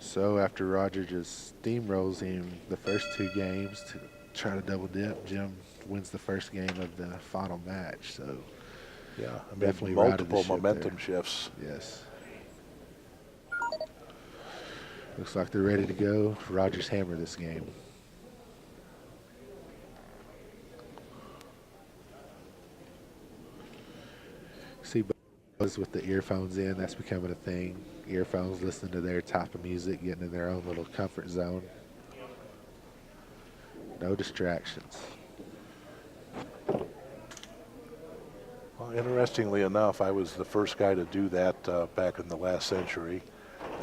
So after Roger just steamrolls him the first two games to try to double dip, Jim wins the first game of the final match. So Yeah, I mean, definitely routed the multiple ship there. momentum shifts. Yes. Looks like they're ready to go. Roger's hammer this game. See Buzz with the earphones in, that's becoming a thing. Earphones, listening to their type of music, getting in their own little comfort zone. No distractions. Well, interestingly enough, I was the first guy to do that back in the last century.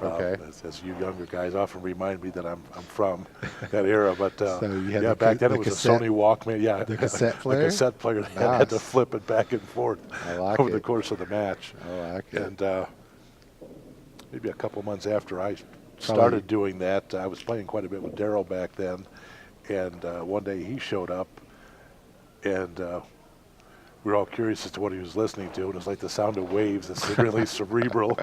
Okay. As you younger guys often remind me that I'm from that era, but So you had yeah, back then it was a Sony Walkman. Yeah, the cassette player. The cassette player. They Nice. had to flip it back and forth over the it. course of the match. I like it. And maybe a couple months after I started doing that, I was playing quite a bit with Daryl back then, and one day he showed up, and we were all curious as to what he was listening to, and it was like the sound of waves. It's really cerebral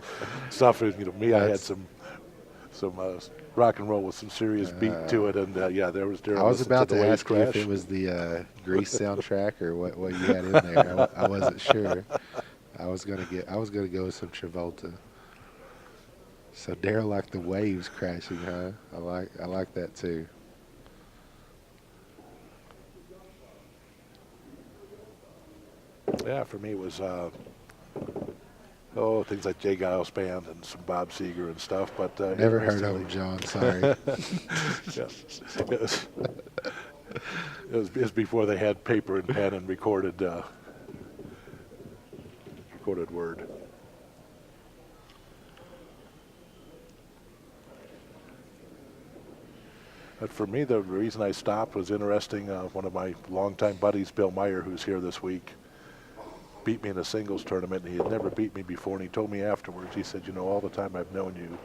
stuff. And, me, I had some rock and roll with some serious beat to it, and yeah, there was Daryl. I was about to ask you crash. if it was the Grease soundtrack or what you had in there. I wasn't sure. I was gonna go with some Travolta. So Daryl liked the waves crashing, huh? I like that too. Yeah, for me it was things like Jay Giles Band and some Bob Seger and stuff. But never heard of him, John. Sorry. It was before they had paper and pen and recorded word. But for me, the reason I stopped was interesting. One of my longtime buddies, Bill Meyer, who's here this week, beat me in a singles tournament, and he had never beat me before, and he told me afterwards, he said, all the time I've known you,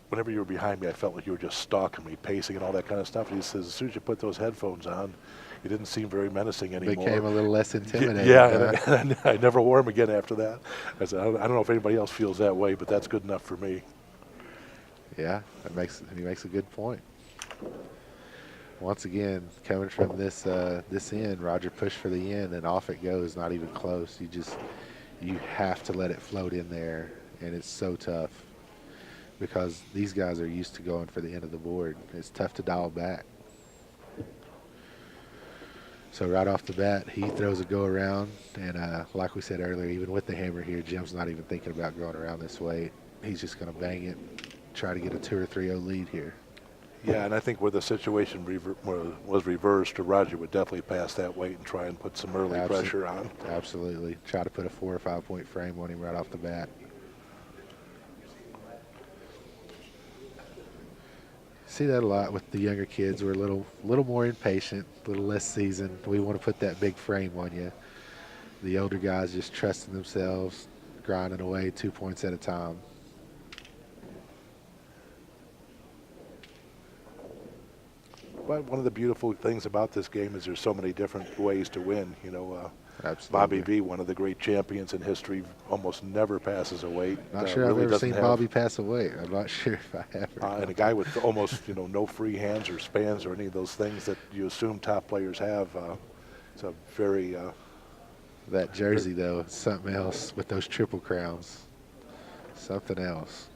whenever you were behind me, I felt like you were just stalking me, pacing and all that kind of stuff. And he says, as soon as you put those headphones on, you didn't seem very menacing anymore. Became a little less intimidating. Yeah, and I never wore them again after that. I said, I don't know if anybody else feels that way, but that's good enough for me. Yeah, he makes a good point. Once again, coming from this end, Roger pushed for the end, and off it goes, not even close. You have to let it float in there, and it's so tough because these guys are used to going for the end of the board. It's tough to dial back. So right off the bat, he throws a go around, and like we said earlier, even with the hammer here, Jim's not even thinking about going around this way. He's just going to bang it, try to get a 2 or 3-0 lead here. Yeah, and I think where the situation was reversed, Roger would definitely pass that weight and try and put some early pressure on. Absolutely. Try to put a 4 or 5 point frame on him right off the bat. See that a lot with the younger kids. We're a little more impatient, a little less seasoned. We want to put that big frame on you. The older guys just trusting themselves, grinding away 2 points at a time. But one of the beautiful things about this game is there's so many different ways to win. Absolutely. Bobby V, one of the great champions in history, almost never passes a weight. Not sure I've ever seen Bobby pass a weight. I'm not sure if I have. And a guy with almost no free hands or spans or any of those things that you assume top players have. It's a very that jersey though, something else with those triple crowns. Something else.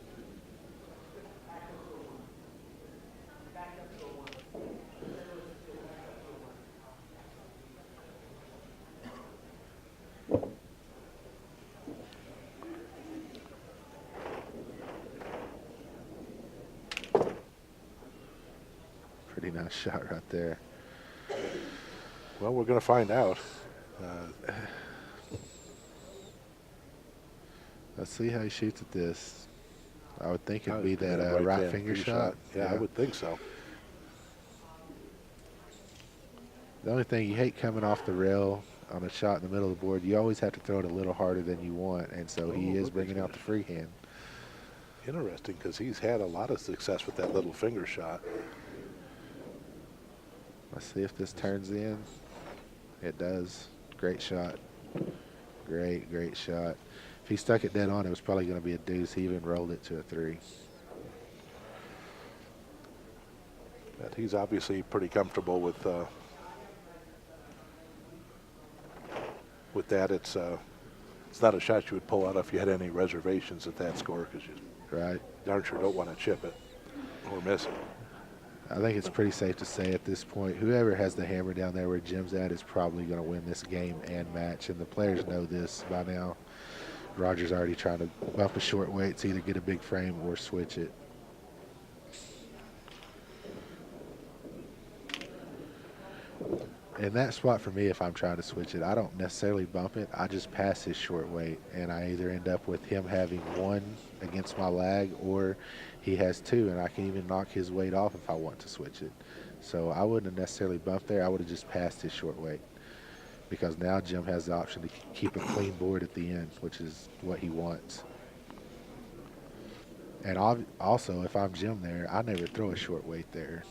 Pretty nice shot right there. Well, we're going to find out. Let's see how he shoots at this. I would think it'd be that right finger shot. Yeah, I would think so. The only thing, you hate coming off the rail on a shot in the middle of the board. You always have to throw it a little harder than you want, and so he is bringing out the free hand. Interesting, because he's had a lot of success with that little finger shot. Let's see if this turns in. It does. Great shot. Great shot. If he stuck it dead on, it was probably going to be a deuce. He even rolled it to a 3. But he's obviously pretty comfortable with that. It's not a shot you would pull out if you had any reservations at that score, because you Right. darn sure don't want to chip it or miss it. I think it's pretty safe to say at this point, whoever has the hammer down there where Jim's at is probably going to win this game and match, and the players know this by now. Roger's already trying to bump a short weight to either get a big frame or switch it. In that spot for me, if I'm trying to switch it, I don't necessarily bump it. I just pass his short weight, and I either end up with him having one against my lag, or he has two, and I can even knock his weight off if I want to switch it. So I wouldn't have necessarily bumped there. I would have just passed his short weight, because now Jim has the option to keep a clean board at the end, which is what he wants. And also, if I'm Jim there, I never throw a short weight there,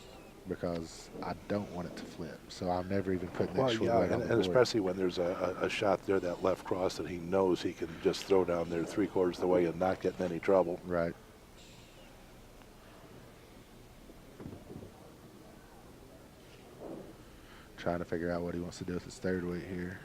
because I don't want it to flip. So I'm never even putting that short weight on the and board. especially when there's a shot there, that left cross that he knows he can just throw down there 3/4 of the way and not get in any trouble. Right. Trying to figure out what he wants to do with his third weight here.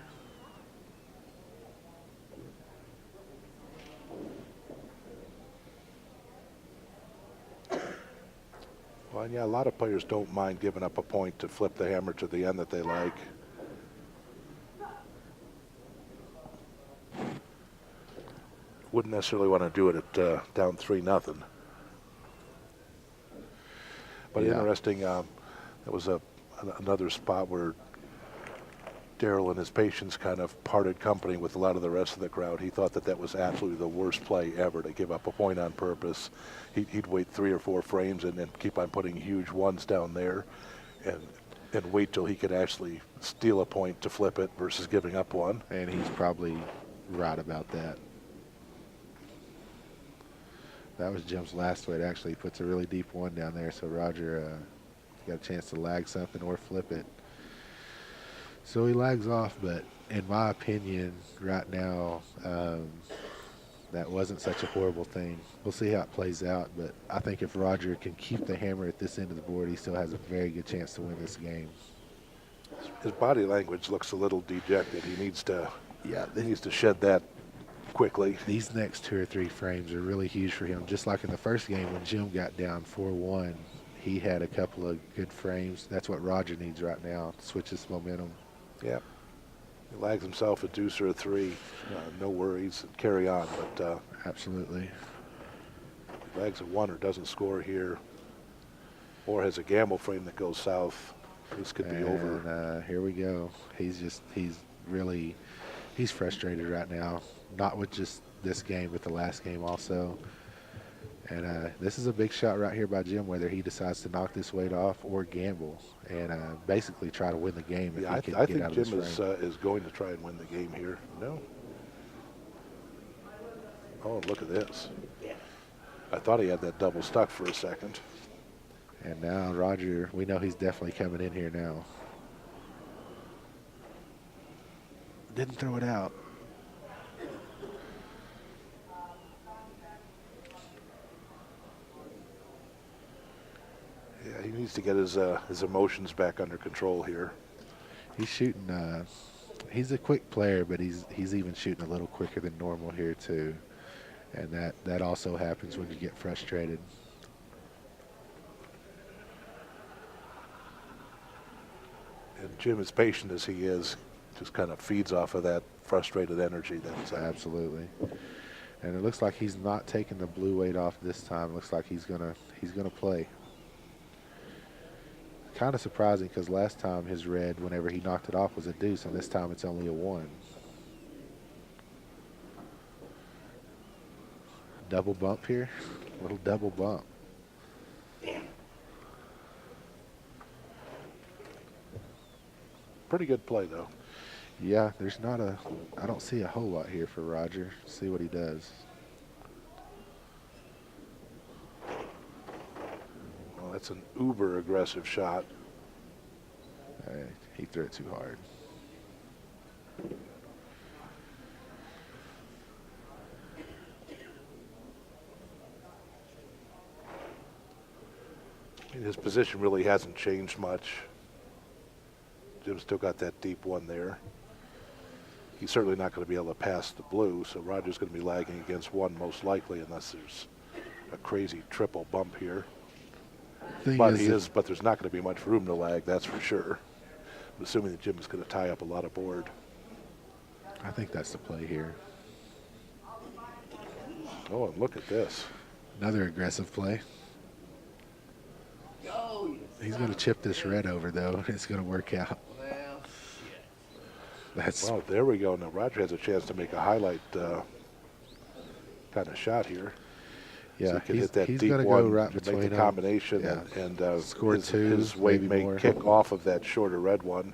Well, yeah, a lot of players don't mind giving up a point to flip the hammer to the end that they like. Wouldn't necessarily want to do it at down 3-0. But Yeah. interesting, that was another spot where Darrell and his patience kind of parted company with a lot of the rest of the crowd. He thought that was absolutely the worst play ever, to give up a point on purpose. He'd wait 3 or 4 frames and then keep on putting huge ones down there, and wait till he could actually steal a point to flip it versus giving up one. And he's probably right about that. That was Jim's last weight. Actually, he puts a really deep one down there, so Roger got a chance to lag something or flip it. So he lags off, but in my opinion, right now, that wasn't such a horrible thing. We'll see how it plays out, but I think if Roger can keep the hammer at this end of the board, he still has a very good chance to win this game. His body language looks a little dejected. He needs to shed that quickly. These next 2 or 3 frames are really huge for him. Just like in the first game when Jim got down 4-1, he had a couple of good frames. That's what Roger needs right now to switch his momentum. Yeah. He lags himself a deuce or a 3. No worries. Carry on. But Absolutely. lags a 1 or doesn't score here, or has a gamble frame that goes south, this could be over. And here we go. He's frustrated right now. Not with just this game, but the last game also. And this is a big shot right here by Jim, whether he decides to knock this weight off or gamble and basically try to win the game. Yeah, if he I can get think out of Jim this frame. is going to try and win the game here. No. Oh, look at this. I thought he had that double stuck for a second. And now Roger, we know he's definitely coming in here now. Didn't throw it out. Yeah, he needs to get his emotions back under control here. He's shooting. He's a quick player, but he's even shooting a little quicker than normal here too, and that also happens when you get frustrated. And Jim, as patient as he is, just kind of feeds off of that frustrated energy. That's Absolutely. And it looks like he's not taking the blue weight off this time. Looks like he's gonna play. Kind of surprising, because last time his red, whenever he knocked it off, was a deuce, and this time it's only a 1. Double bump here, little double bump. pretty good play, though. Yeah, I don't see a whole lot here for Roger. See what he does. Well, that's an uber aggressive shot. He threw it too hard. His position really hasn't changed much. Jim's still got that deep one there. He's certainly not going to be able to pass the blue, so Roger's going to be lagging against one most likely unless there's a crazy triple bump here. But there's not going to be much room to lag, that's for sure. I'm assuming that Jim is going to tie up a lot of board. I think that's the play here. Oh, and look at this. Another aggressive play. He's going to chip this red over, though. It's going to work out. Well, there we go. Now Roger has a chance to make a highlight kind of shot here. Yeah, so he can hit that he's deep gonna one go right to between make the combination and score his weight may kick off of that shorter red one.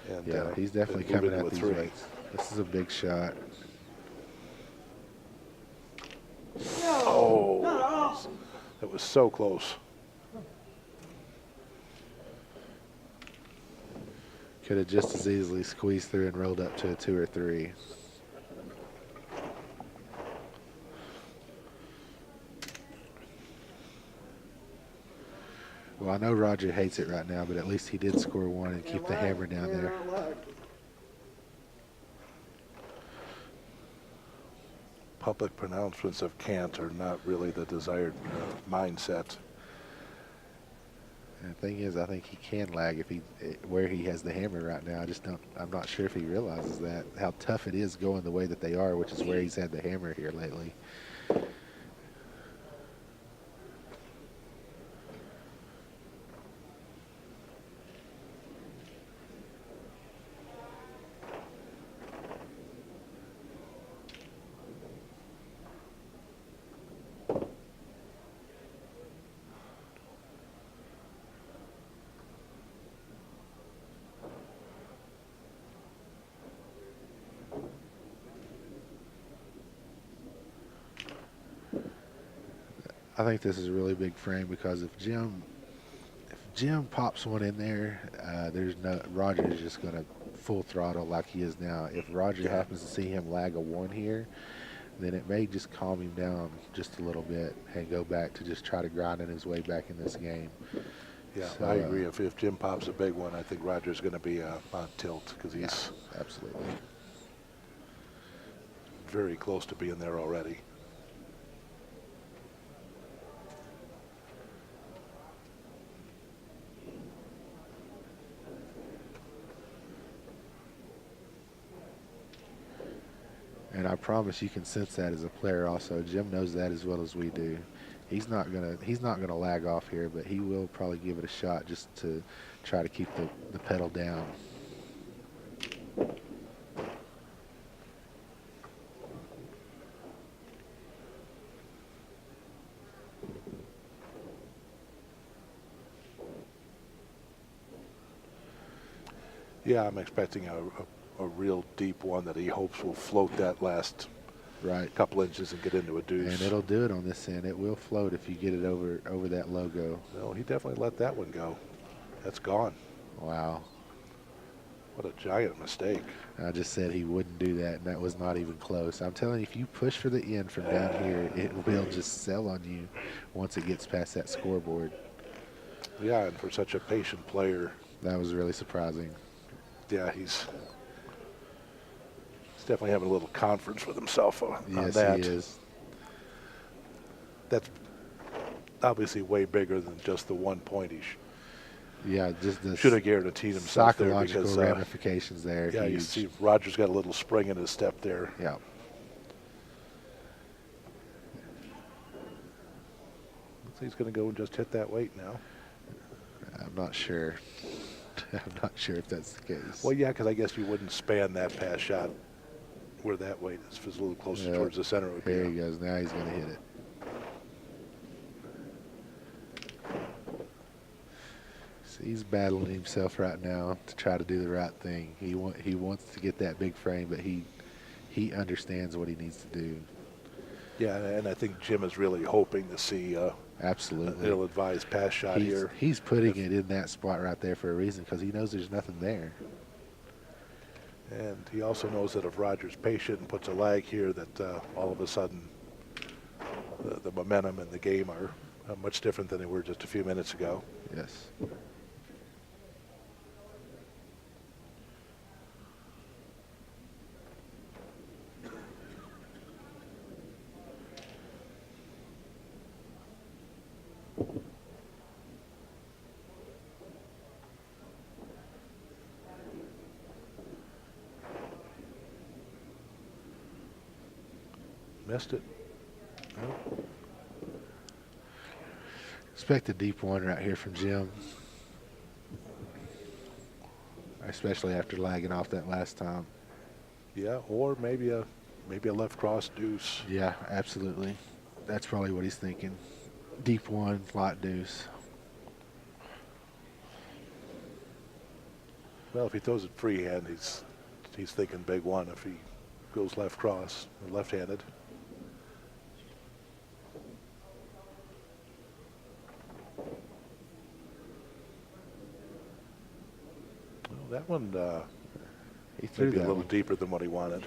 And, yeah, he's definitely coming at these weights. This is a big shot. Oh, that was so close. Could have just as easily squeezed through and rolled up to a 2 or 3. Well, I know Roger hates it right now, but at least he did score one and keep the hammer down there. Public pronouncements of can't are not really the desired mindset. And the thing is, I think he can lag if where he has the hammer right now. I'm not sure if he realizes that, how tough it is going the way that they are, which is where he's had the hammer here lately. I think this is a really big frame because if Jim pops one in there, Roger is just going to full throttle like he is now. If Roger happens to see him lag a 1 here, then it may just calm him down just a little bit and go back to just try to grinding his way back in this game. Yeah, so, I agree. If Jim pops a big one, I think Roger's going to be on tilt because he's absolutely very close to being there already. And I promise you can sense that as a player also. Jim knows that as well as we do. He's not gonna lag off here, but he will probably give it a shot just to try to keep the pedal down. Yeah, I'm expecting a real deep one that he hopes will float that last couple inches and get into a deuce. And it'll do it on this end. It will float if you get it over that logo. No, he definitely let that one go. That's gone. Wow. What a giant mistake. I just said he wouldn't do that, and that was not even close. I'm telling you, if you push for the end from down here, it will just sell on you once it gets past that scoreboard. Yeah, and for such a patient player. That was really surprising. Yeah, he's definitely having a little conference with himself on that. Yes, he is. That's obviously way bigger than just the 1 point he just the should have guaranteed himself psychological there because, ramifications there. Yeah, huge. you see Roger's got a little spring in his step there. Yeah. He's going to go and just hit that weight now. I'm not sure. I'm not sure if that's the case. Well, yeah, because I guess you wouldn't span that pass shot where that weight is. If it's a little closer towards the center, it would be. There he goes. Now he's going to hit it. So he's battling himself right now to try to do the right thing. He wants to get that big frame, but he understands what he needs to do. Yeah, and I think Jim is really hoping to see absolutely an ill-advised pass shot here. He's putting it in that spot right there for a reason because he knows there's nothing there. And he also knows that if Roger's patient and puts a lag here, that all of a sudden the momentum and the game much different than they were just a few minutes ago. Yes. Missed it. Expect a deep one right here from Jim. Especially after lagging off that last time. Yeah, or maybe a left cross deuce. Yeah, absolutely. That's probably what he's thinking. Deep one, lot deuce. Well, if he throws it freehand, he's thinking big one. If he goes left cross, or left-handed. Well, that one He threw maybe that a little one. deeper than what he wanted.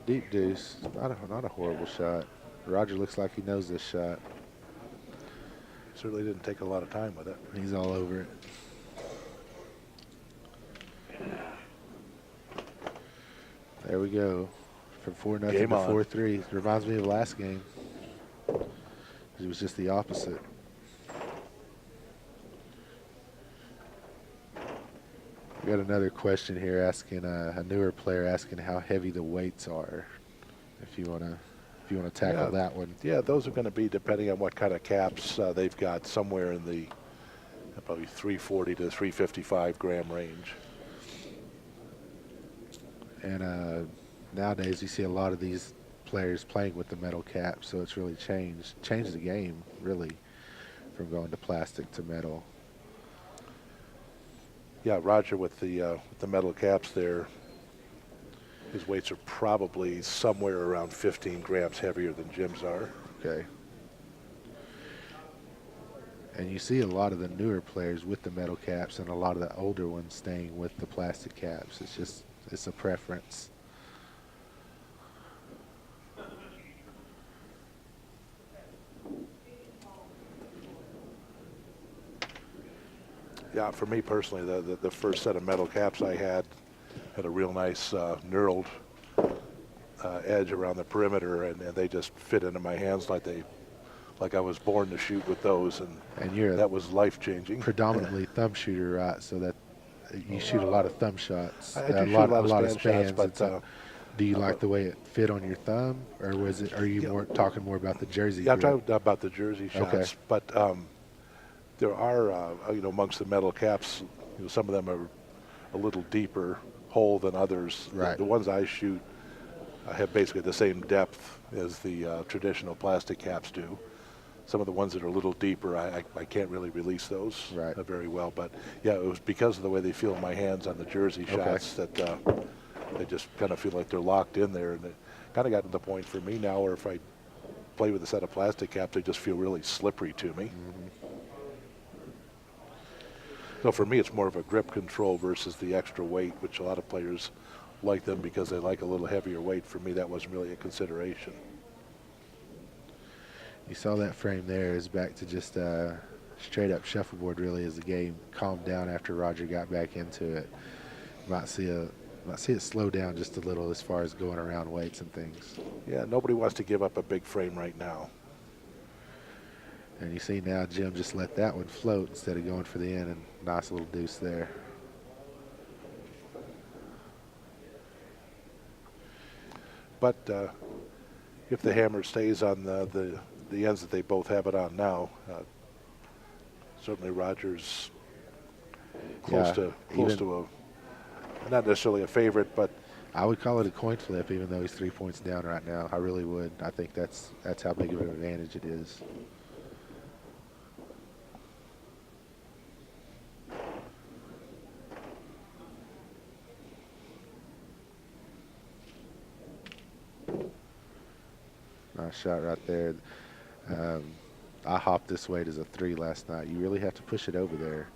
Deep deuce. Not a horrible shot. Roger looks like he knows this shot. Certainly didn't take a lot of time with it. He's all over it. There we go. From 4-0 to Game on. 4-3. Reminds me of last game. It was just the opposite. We got another question here asking a newer player asking how heavy the weights are. If you wanna tackle that one. Yeah, those are going to be depending on what kind of caps they've got, somewhere in the probably 340 to 355 gram range. And nowadays you see a lot of these players playing with the metal cap, so it's really changed the game really from going to plastic to metal. Yeah, Roger with the metal caps there, his weights are probably somewhere around 15 grams heavier than Jim's are. Okay. And you see a lot of the newer players with the metal caps and a lot of the older ones staying with the plastic caps. It's a preference. Yeah, for me personally, the first set of metal caps I had a real nice knurled edge around the perimeter, and they just fit into my hands like I was born to shoot with those, And you're that was life-changing. predominantly thumb shooter, right? So that you shoot a lot of thumb shots. I do shoot a lot of span shots, but do you like the way it fit on your thumb, or are you talking more about the jersey? Yeah, I'm grip? talking about the jersey shots, Okay. but there are, amongst the metal caps, some of them are a little deeper hole than others. Right. The ones I shoot have basically the same depth as the traditional plastic caps do. Some of the ones that are a little deeper, I can't really release those very well. But yeah, it was because of the way they feel in my hands on the jersey shots that they just kind of feel like they're locked in there. And it kind of got to the point for me now where if I play with a set of plastic caps, they just feel really slippery to me. Mm-hmm. So for me, it's more of a grip control versus the extra weight, which a lot of players like them because they like a little heavier weight. For me, that wasn't really a consideration. You saw that frame there is back to just straight up shuffleboard really as the game calmed down after Roger got back into it. Might see it slow down just a little as far as going around weights and things. Yeah, nobody wants to give up a big frame right now. And you see now Jim just let that one float instead of going for the end, and nice little deuce there. But if the hammer stays on the ends that they both have it on now, certainly Roger's close to a, not necessarily a favorite, but I would call it a coin flip, even though he's 3 points down right now. I really would. I think that's how big of an advantage it is. Nice shot right there. I hopped this weight as a 3 last night. You really have to push it over there.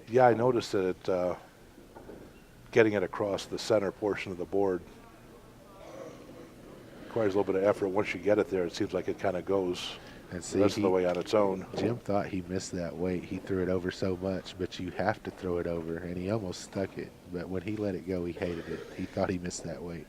yeah, I noticed that it, getting it across the center portion of the board requires a little bit of effort. Once you get it there, it seems like it kind of goes And see, the rest of the way on its own. Jim thought he missed that weight. He threw it over so much, but you have to throw it over, and he almost stuck it. But when he let it go, he hated it. He thought he missed that weight.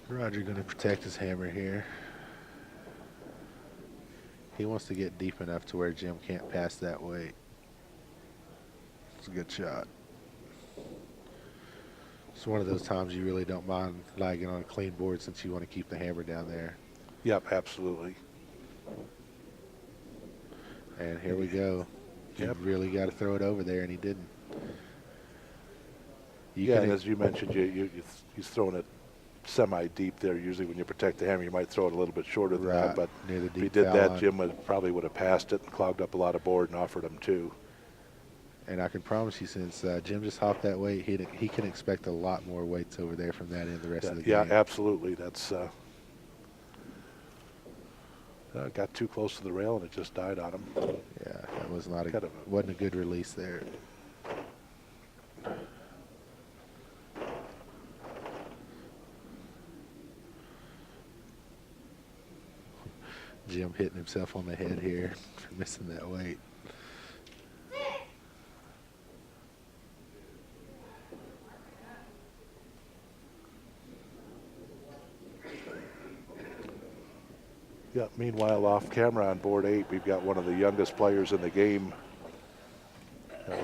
Roger going to protect his hammer here. He wants to get deep enough to where Jim can't pass that weight. It's a good shot. It's one of those times you really don't mind lagging on a clean board since you want to keep the hammer down there. Yep, absolutely. And here we go. Yep. You really got to throw it over there, and he didn't. And as you mentioned, he's throwing it semi-deep there. Usually when you protect the hammer, you might throw it a little bit shorter than that. But near the if he deep did foul that, line. Jim probably would have passed it and clogged up a lot of board and offered him two. And I can promise you, since Jim just hopped that weight, he can expect a lot more weights over there from that end the rest of the game. Yeah, absolutely. That's got too close to the rail and it just died on him. Yeah, that was not wasn't a good release there. Jim hitting himself on the head here for missing that weight. Yeah, meanwhile, off camera on board 8, we've got one of the youngest players in the game,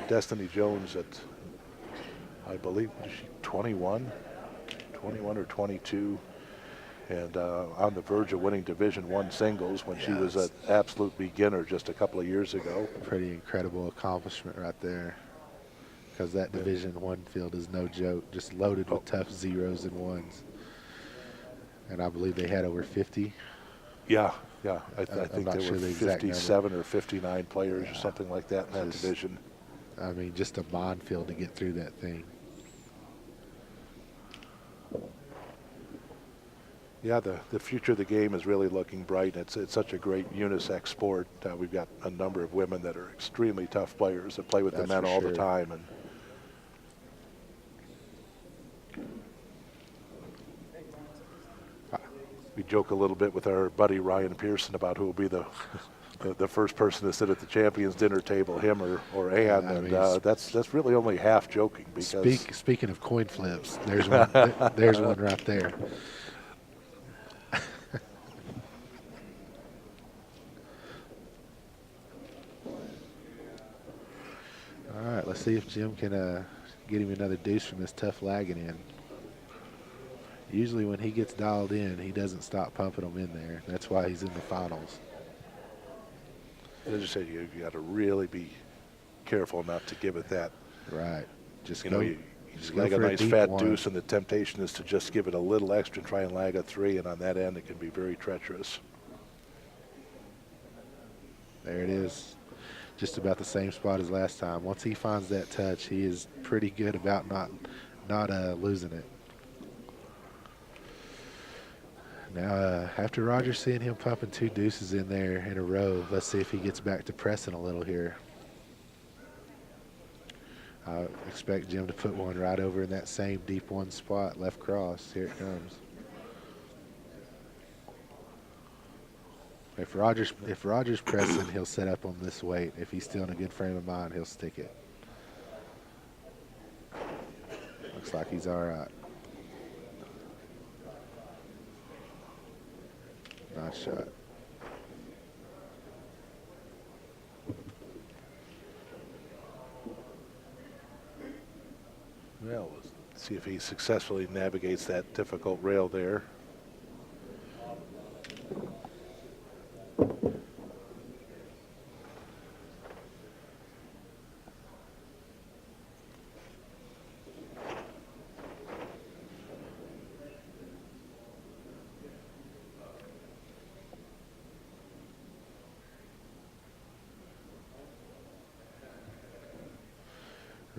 Destiny Jones at, I believe, is she 21 or 22, and on the verge of winning Division I singles when she was an absolute beginner just a couple of years ago. Pretty incredible accomplishment right there, because that Division I field is no joke, just loaded with tough zeros and ones. And I believe they had over 50. Yeah. I think there sure were the exact 57 or 59 players or something like that in that division. I mean, just a minefield to get through that thing. Yeah, the future of the game is really looking bright. It's such a great unisex sport. We've got a number of women that are extremely tough players that play with the men all the time. And we joke a little bit with our buddy Ryan Pearson about who will be the first person to sit at the champions dinner table, him or Ann. I mean, and that's really only half joking. Because speaking of coin flips, there's one. There's one right there. All right, let's see if Jim can get him another deuce from this tough lagging in. Usually when he gets dialed in, he doesn't stop pumping them in there. That's why he's in the finals. As I said, you got to really be careful not to give it that. Right. Just you lag a nice fat deuce, and the temptation is to just give it a little extra and try and lag a 3, and on that end it can be very treacherous. There it is. Just about the same spot as last time. Once he finds that touch, he is pretty good about not losing it. Now, after Roger seeing him pumping 2 deuces in there in a row, let's see if he gets back to pressing a little here. I expect Jim to put one right over in that same deep one spot, left cross. Here it comes. If Roger's pressing, he'll set up on this weight. If he's still in a good frame of mind, he'll stick it. Looks like he's all right. Nice shot. Well, we'll see if he successfully navigates that difficult rail there.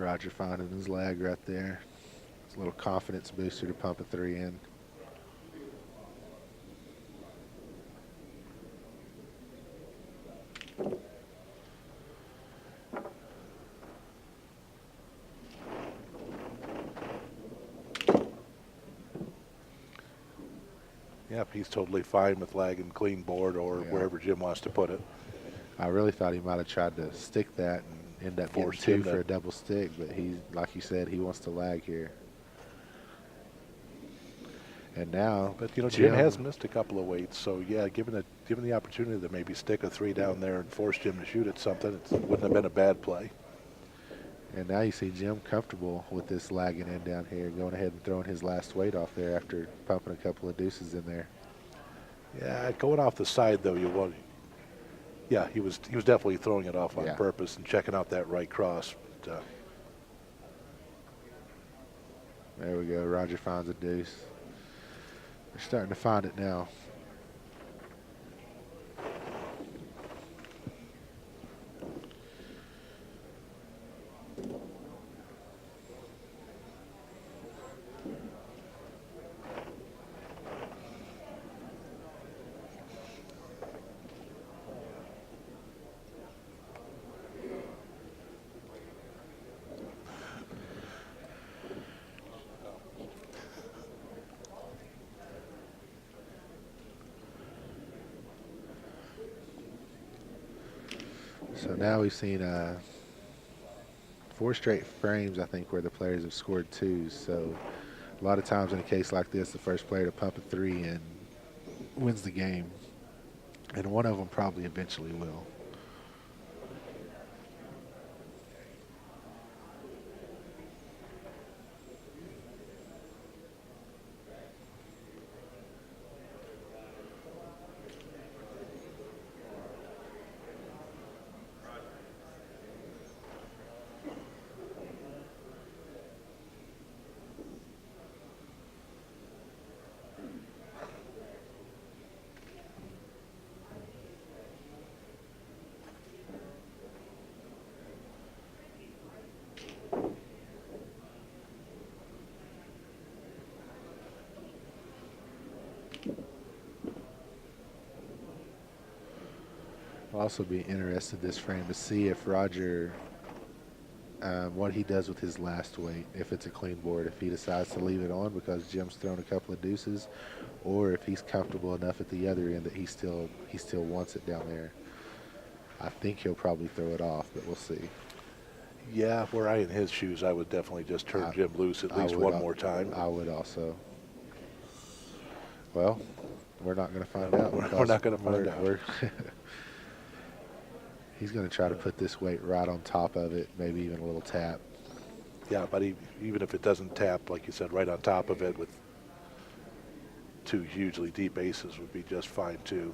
Roger finding his lag right there. It's a little confidence booster to pump a 3 in. Yep, he's totally fine with lag and clean board or wherever Jim wants to put it. I really thought he might have tried to stick that and end up getting Forced 2 him for to- a double stick, but he, like you said, he wants to lag here. And now, But you know, Jim has missed a couple of weights, so yeah, given the opportunity to maybe stick a 3 down there and force Jim to shoot at something, it wouldn't have been a bad play. And now you see Jim comfortable with this lagging in down here, going ahead and throwing his last weight off there after pumping a couple of deuces in there. Yeah, going off the side though, yeah, he was definitely throwing it off on purpose and checking out that right cross. But, there we go. Roger finds a deuce. They're starting to find it now. So now we've seen 4 straight frames, I think, where the players have scored 2s. So a lot of times in a case like this, the first player to pump a 3 in wins the game. And one of them probably eventually will. I'll also be interested this frame to see if Roger, what he does with his last weight, if it's a clean board, if he decides to leave it on because Jim's thrown a couple of deuces, or if he's comfortable enough at the other end that he still wants it down there. I think he'll probably throw it off, but we'll see. yeah, were I in his shoes, I would definitely just turn Jim loose at least one more time. I would also. Well, we're not going to find out. We're not going to find out. He's going to try to put this weight right on top of it, maybe even a little tap. Yeah, but even if it doesn't tap, like you said, right on top of it with 2 hugely deep aces would be just fine too.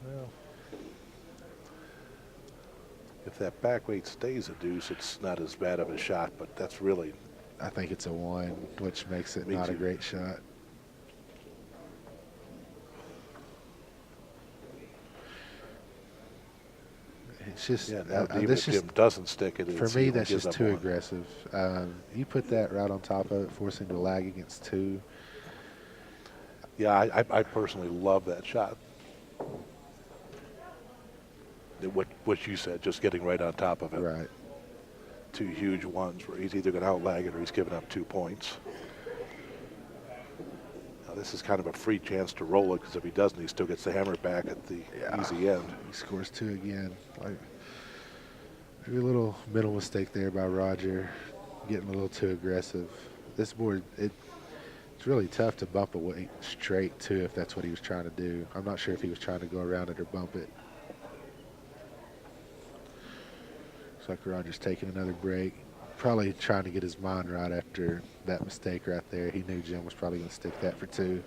Well, if that back weight stays a deuce, it's not as bad of a shot, but that's really... I think it's a 1, which makes it not a great shot. It's just, even if Jim doesn't stick it, for me, that's just too aggressive. You put that right on top of it, forcing him to lag against 2. Yeah, I personally love that shot. What you said, just getting right on top of it. Right. 2 huge ones where he's either going to outlag it or he's giving up 2 points. Now this is kind of a free chance to roll it because if he doesn't, he still gets the hammer back at the easy end. He scores 2 again. Maybe a little middle mistake there by Roger, getting a little too aggressive. This board, it's really tough to bump a weight straight too if that's what he was trying to do. I'm not sure if he was trying to go around it or bump it. Looks like Roger's taking another break. Probably trying to get his mind right after that mistake right there. He knew Jim was probably going to stick that for 2.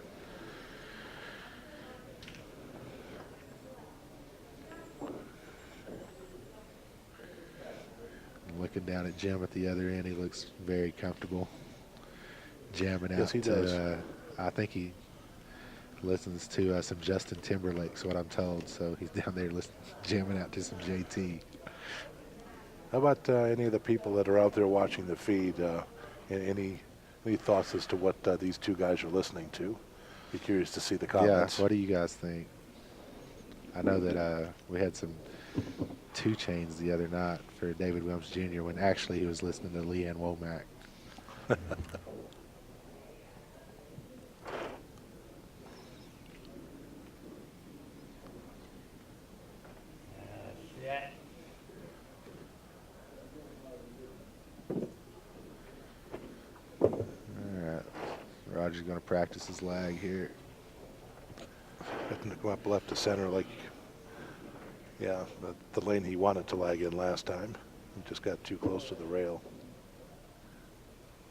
Looking down at Jim at the other end, he looks very comfortable jamming out. Yes, he does. I think he listens to some Justin Timberlake's what I'm told. So he's down there jamming out to some JT. How about any of the people that are out there watching the feed? Any thoughts as to what these two guys are listening to? Be curious to see the Yeah, comments. what do you guys think? I know that we had some 2 chains the other night for David Williams Jr. when actually he was listening to Leanne Womack. All right, Roger's going to practice his lag here. Having to go up left to center like, yeah, the lane he wanted to lag in last time. He just got too close to the rail.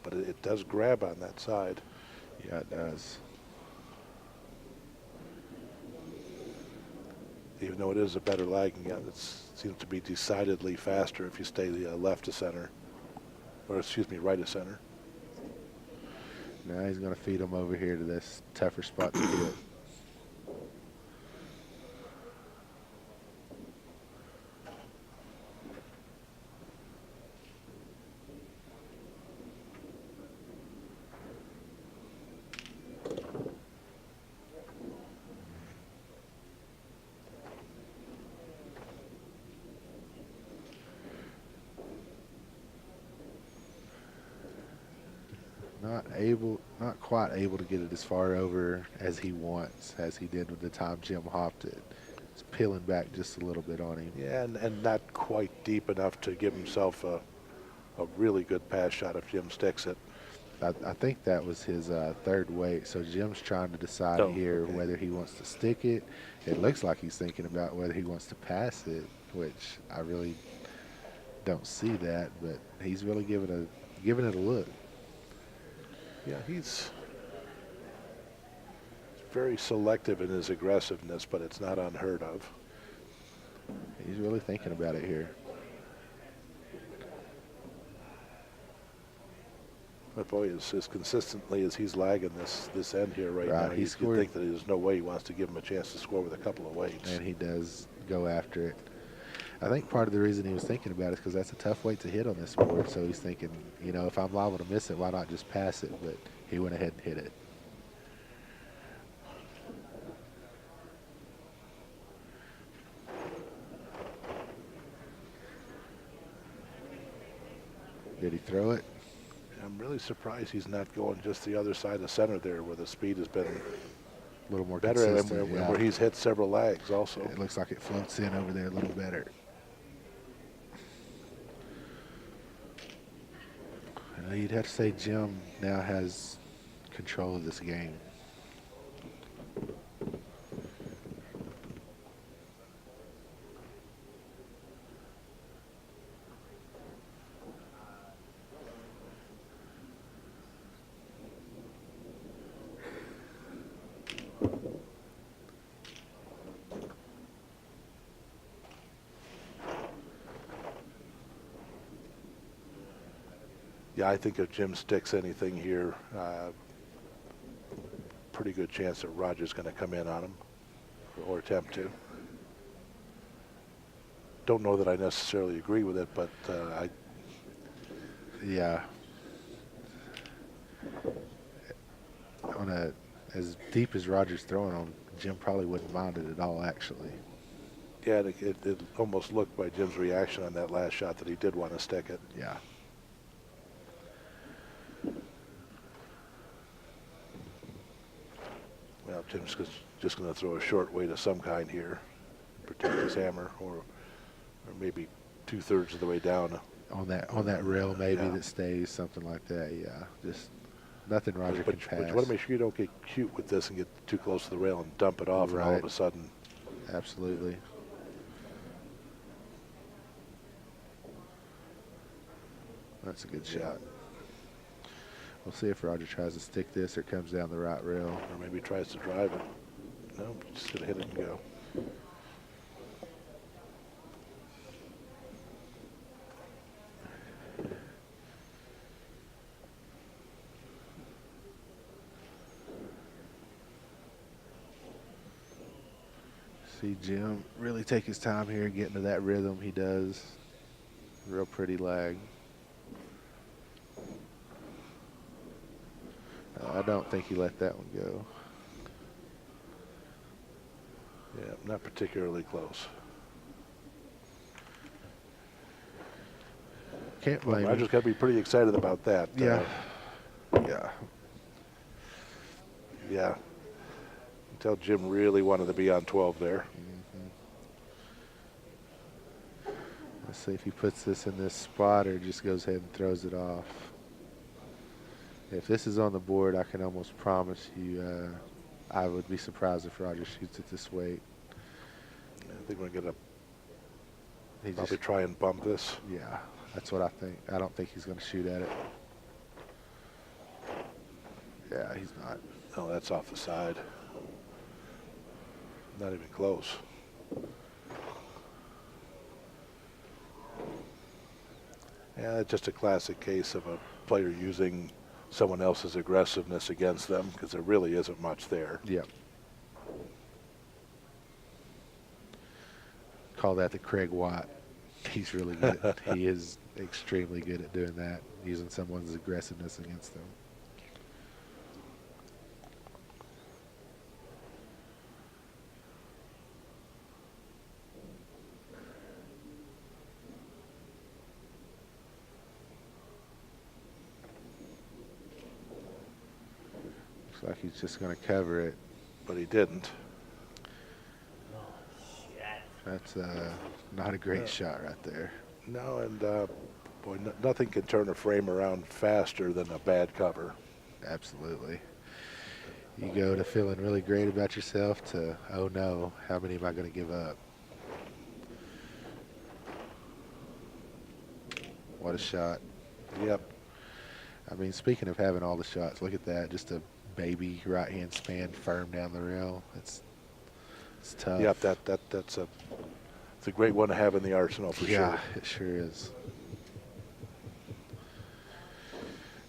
But it does grab on that side. Yeah, it does. Even though it is a better lagging, yeah, it seems to be decidedly faster if you stay left to center. Or excuse me, right to center. Now he's going to feed him over here to this tougher spot to hit. Not quite able to get it as far over as he wants, as he did with the time Jim hopped it. It's peeling back just a little bit on him. Yeah, and not quite deep enough to give himself a really good pass shot if Jim sticks it. I think that was his third weight, so Jim's trying to decide here whether he wants to stick it. It looks like he's thinking about whether he wants to pass it, which I really don't see that, but he's really giving it a look. Yeah, he's very selective in his aggressiveness, but it's not unheard of. He's really thinking about it here. But boy, as consistently as he's lagging this end here right now, He you scored, think that there's no way he wants to give him a chance to score with a couple of weights. and he does go after it. I think part of the reason he was thinking about it is because that's a tough weight to hit on this board. So he's thinking, you know, if I'm liable to miss it, why not just pass it? But he went ahead and hit it. Did he throw it? I'm really surprised he's not going just the other side of center there, where the speed has been A little more better, and consistent. where he's hit several lags also. It looks like it floats in over there a little better. You'd have to say Jim now has control of this game. Yeah, I think if Jim sticks anything here, pretty good chance that Roger's going to come in on him or attempt to. Don't know that I necessarily agree with it, but Yeah. As deep as Roger's throwing on, Jim probably wouldn't mind it at all, actually. yeah, it almost looked by Jim's reaction on that last shot that he did want to stick it. Yeah. Well, Jim's just going to throw a short weight of some kind here, protect his hammer, or maybe 2/3 of the way down. On that rail maybe Yeah. that stays, something like that. Yeah, just nothing Roger But can pass. you want to make sure you don't get cute with this and get too close to the rail and dump it off, and all of Right. a sudden. Absolutely. That's a good shot. We'll see if Roger tries to stick this or comes down the right rail. Or maybe tries to drive it. No, just going to hit it and go. See Jim really take his time here, getting to that rhythm he does. Real pretty lag. I don't think he let that one go. Yeah, not particularly close. Can't Well, blame him. Roger's got to be pretty excited about that. Yeah. Yeah. Yeah. Tell Jim really wanted to be on 12 there. Let's see if he puts this in this spot or just goes ahead and throws it off. If this is on the board, I can almost promise you I would be surprised if Roger shoots at this weight. I think we're going to He probably just, try and bump this. yeah, that's what I think. I don't think he's going to shoot at it. Yeah, he's not. No, that's off the side. Not even close. Yeah, it's just a classic case of a player using someone else's aggressiveness against them because there really isn't much there. Yep. Call that the Craig Watt. He's really good. He is extremely good at doing that, using someone's aggressiveness against them. Looks like he's just going to cover it. But he didn't. That's not a great shot right there. No, and boy, nothing can turn a frame around faster than a bad cover. Absolutely. You go to feeling really great about yourself to, oh no, how many am I going to give up? What a shot. Yep. I mean, speaking of having all the shots, look at that. Just a baby right-hand span firm down the rail. It's tough. Yep, that's a great one to have in the arsenal for yeah, sure. it sure is.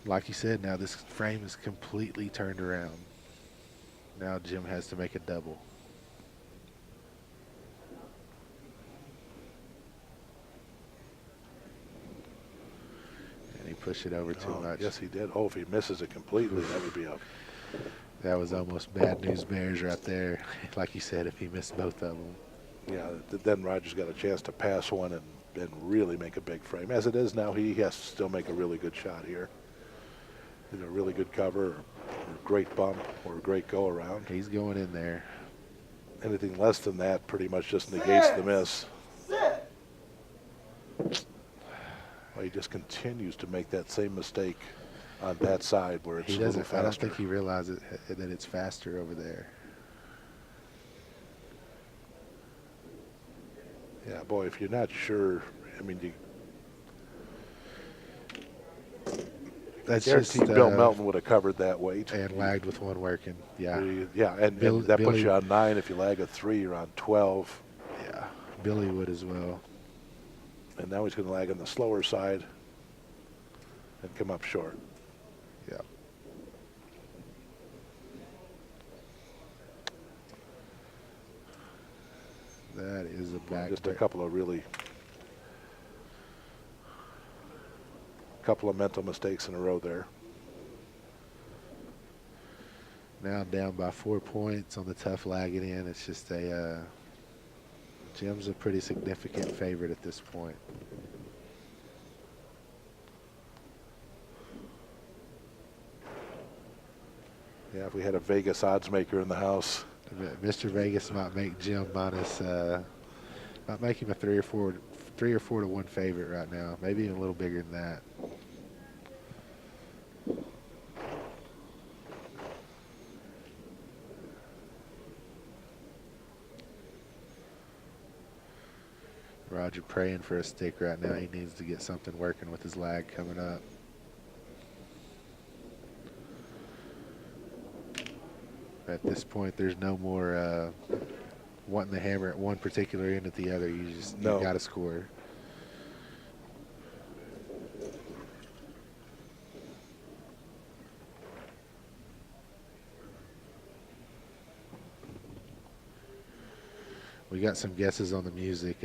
Like you said, now this frame is completely turned around. Now Jim has to make a double. And he pushed it over too much. Yes, he did. Oh, if he misses it completely, that would be a... That was almost bad news bears right there. Like you said, if he missed both of them. Yeah, then Roger's got a chance to pass one and really make a big frame. As it is now, he has to still make a really good shot here. Either a really good cover or a great bump or a great go-around. He's going in there. Anything less than that pretty much just negates the miss. Well, he just continues to make that same mistake on that side where it's He a little doesn't. faster. I don't think he realizes that it's faster over there. Yeah, boy, if you're not sure, I mean, That's guaranteed just Bill Melton would have covered that weight. and lagged with one working. Yeah. Yeah, and that puts Billy- you on 9. If you lag a 3, you're on 12. Yeah. Billy would as well. And now he's going to lag on the slower side and come up short. Yeah. That is a back. Just a couple of mental mistakes in a row there. Now down by 4 points on the tough lagging in. It's just a Jim's a pretty significant favorite at this point. Yeah, if we had a Vegas odds maker in the house. Mr. Vegas might make Jim minus, might make him a 3 or 4 to 1 favorite right now. Maybe even a little bigger than that. Roger praying for a stick right now. He needs to get something working with his lag coming up. At this point, there's no more wanting the hammer at one particular end at the other. You got to score. We got some guesses on the music.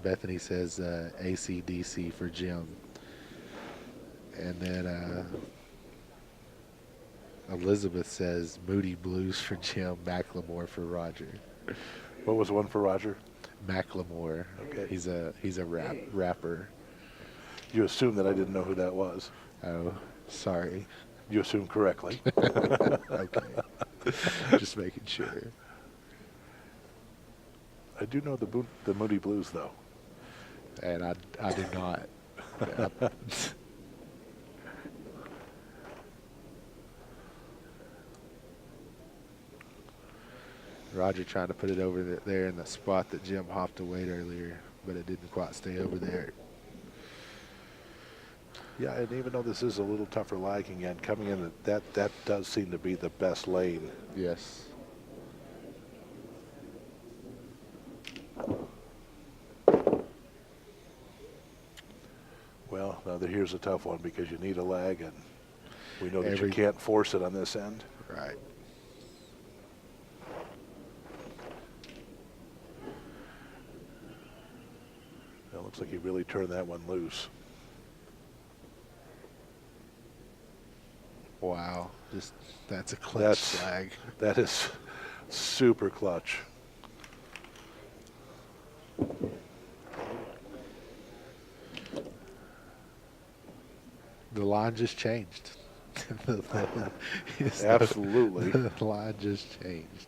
Bethany says AC/DC for Jim. And then Elizabeth says Moody Blues for Jim, Macklemore for Roger. What was one for Roger? Macklemore. Okay. He's a rapper. You assumed that I didn't know who that was. Oh, sorry. You assumed correctly. Okay. Just making sure. I do know the Moody Blues, though. And I do not. Roger trying to put it over there in the spot that Jim hopped away earlier, but it didn't quite stay over there. Yeah, and even though this is a little tougher lagging end, coming in, that does seem to be the best lane. Yes. Well, now here's a tough one because you need a lag, and we know that you Every- can't force it on this end. Right. It looks like he really turned that one loose. Wow. Just that's a clutch flag. That is super clutch. The line just changed. Absolutely. The line just changed.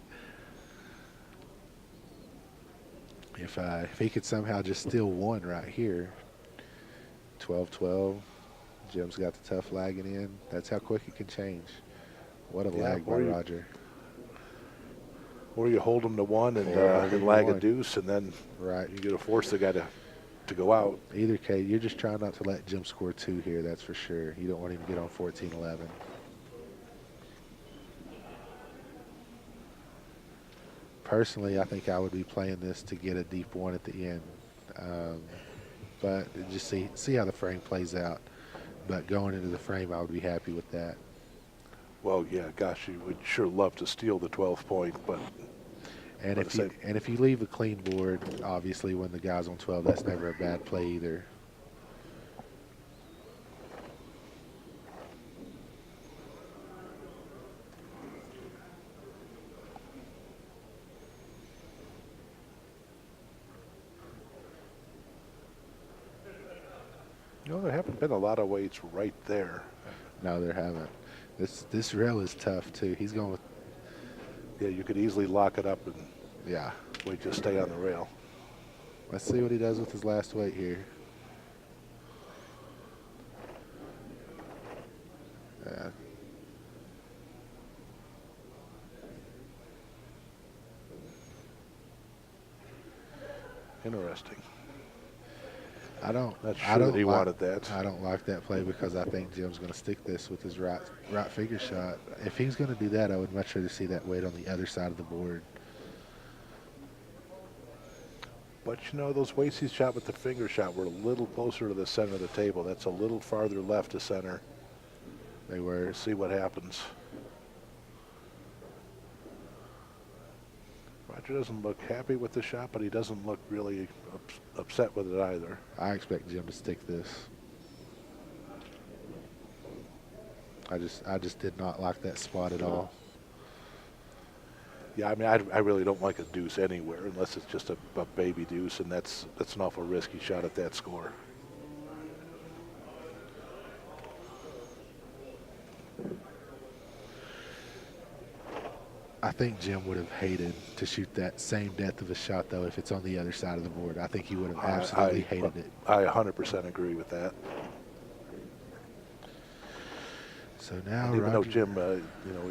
If he could somehow just steal one right here, 12-12, Jim's got the tough lagging in. That's how quick it can change. What a lag by Roger. Or you hold him to one and Or lag a one. deuce, and then Right. you got to force the guy to go out. Either case, you're just trying not to let Jim score two here, that's for sure. You don't want him to get on 14-11. Personally, I think I would be playing this to get a deep one at the end. But just see how the frame plays out. But going into the frame, I would be happy with that. Well, yeah, gosh, you would sure love to steal the 12th point, but And But if you leave a clean board, obviously when the guy's on 12, that's never a bad play either. you know, there haven't been a lot of weights right there. No, there haven't. This rail is tough too. He's going with, Yeah, you could easily lock it up and yeah. wait to stay on the rail. Let's see what he does with his last weight here. Yeah. Interesting. Not sure that he wanted that. I don't like that play because I think Jim's going to stick this with his right figure shot. If he's going to do that, I would much rather see that weight on the other side of the board. But, you know, those weights he shot with the finger shot were a little closer to the center of the table. That's a little farther left to center. They were. We'll see what happens. Roger doesn't look happy with the shot, but he doesn't look really upset with it either. I expect Jim to stick this. I just did not like that spot at all. Yeah, I mean, I really don't like a deuce anywhere unless it's just a baby deuce, and that's an awful risky shot at that score. I think Jim would have hated to shoot that same depth of a shot, though, if it's on the other side of the board. I think he would have absolutely hated it. I 100% agree with that. So now, And even though Roger, Jim,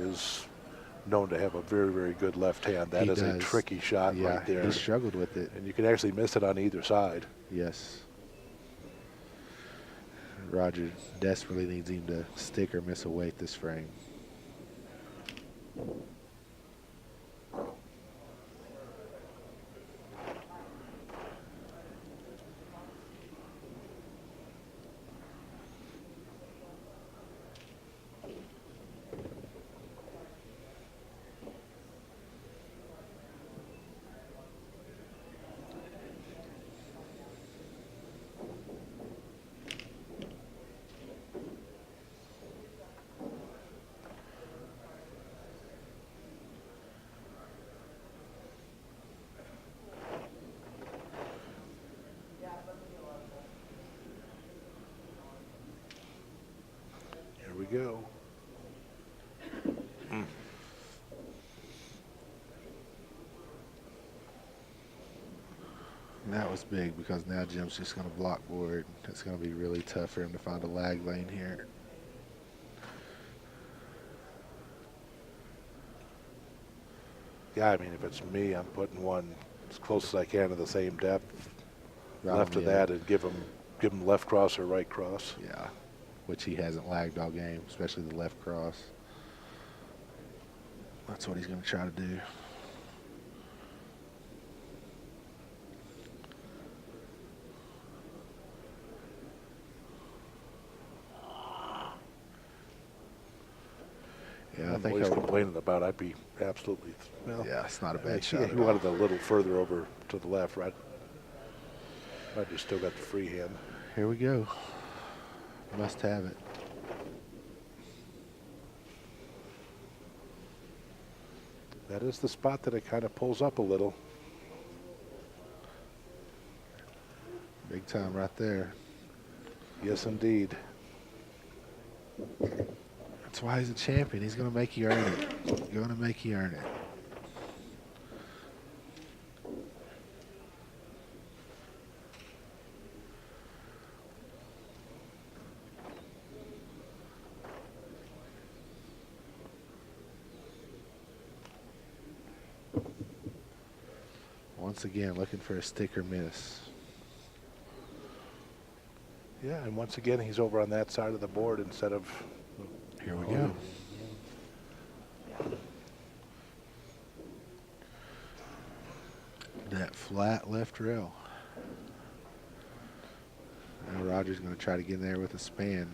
is known to have a very, very good left hand, that He is a does. tricky shot yeah, right there. he struggled with it. And you can actually miss it on either side. Yes. Roger desperately needs him to stick or miss a weight this frame. And that was big because now Jim's just going to block board. It's going to be really tough for him to find a lag lane here. Yeah, I mean, if it's me, I'm putting one as close as I can to the same depth. Right Left on of the that edge. and give him left cross or right cross. Yeah, which he hasn't lagged all game, especially the left cross. That's what he's going to try to do. Yeah, I think he's complaining about. I'd be absolutely. Well, yeah, it's not a bad shot. He wanted a little further over to the left, right? Roger's still got the free hand. Here we go. Must have it. That is the spot that it kind of pulls up a little. Big time right there. Yes, indeed. That's why he's a champion. He's going to make you earn it. Going to make you earn it. Once again, looking for a stick or miss. Yeah, and once again, he's over on that side of the board instead of. Here we go. That flat left rail. Now Roger's going to try to get in there with a span.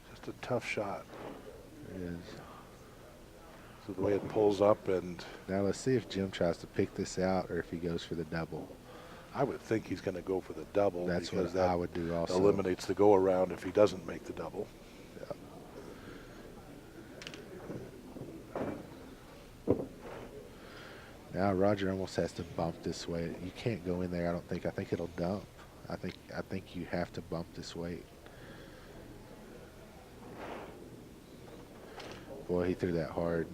Just a tough shot. It is. So the way it pulls up, and Now let's see if Jim tries to pick this out or if he goes for the double. I would think he's going to go for the double. That's because what that I would do also. eliminates the go around if he doesn't make the double. Now Roger almost has to bump this way. You can't go in there, I don't think. I think it'll dump. I think you have to bump this weight. Boy, he threw that hard.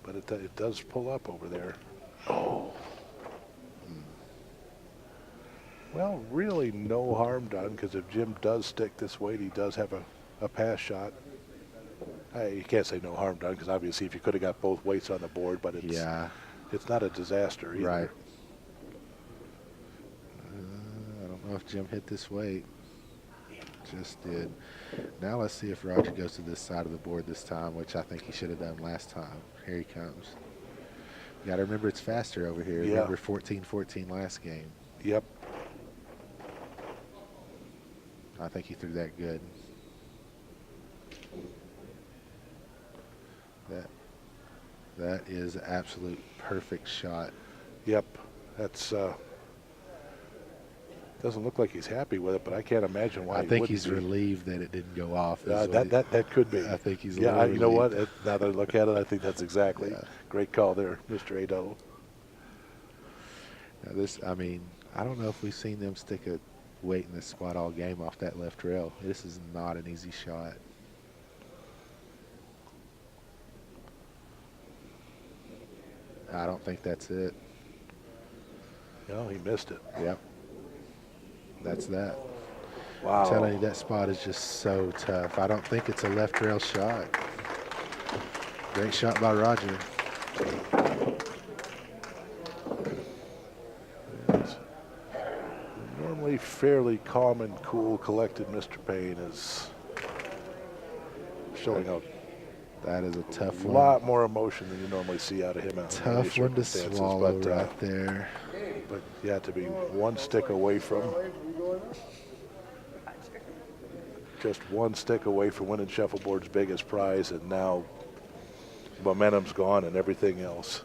But it does pull up over there. Oh. Well, really no harm done, because if Jim does stick this weight, he does have a pass shot. You can't say no harm done, because obviously if you could have got both weights on the board, but it's not a disaster either. Right. I don't know if Jim hit this weight. Just did. Now let's see if Roger goes to this side of the board this time, which I think he should have done last time. Here he comes. You got to remember it's faster over here. Yeah. Remember 14-14 last game. Yep. I think he threw that good. That is an absolute perfect shot. Yep. That's doesn't look like he's happy with it, but I can't imagine why. I think he's relieved that it didn't go off. That could be. I think he's. Yeah, you know what? relieved. Now that I look at it, I think that's exactly great call there, Mr. Ado. Now this, I mean, I don't know if we've seen them stick a weight in this spot all game off that left rail. This is not an easy shot. I don't think that's it. No, he missed it. Yep. That's that. Wow. I'm telling you, that spot is just so tough. I don't think it's a left rail shot. Great shot by Roger. Yes. Normally fairly calm and cool, collected Mr. Payne is showing out. That is a tough A one. lot more emotion than you normally see out of him. Tough one to swallow right there. But yeah, to be one stick away from, just one stick away from winning Shuffleboard's biggest prize, and now momentum's gone and everything else.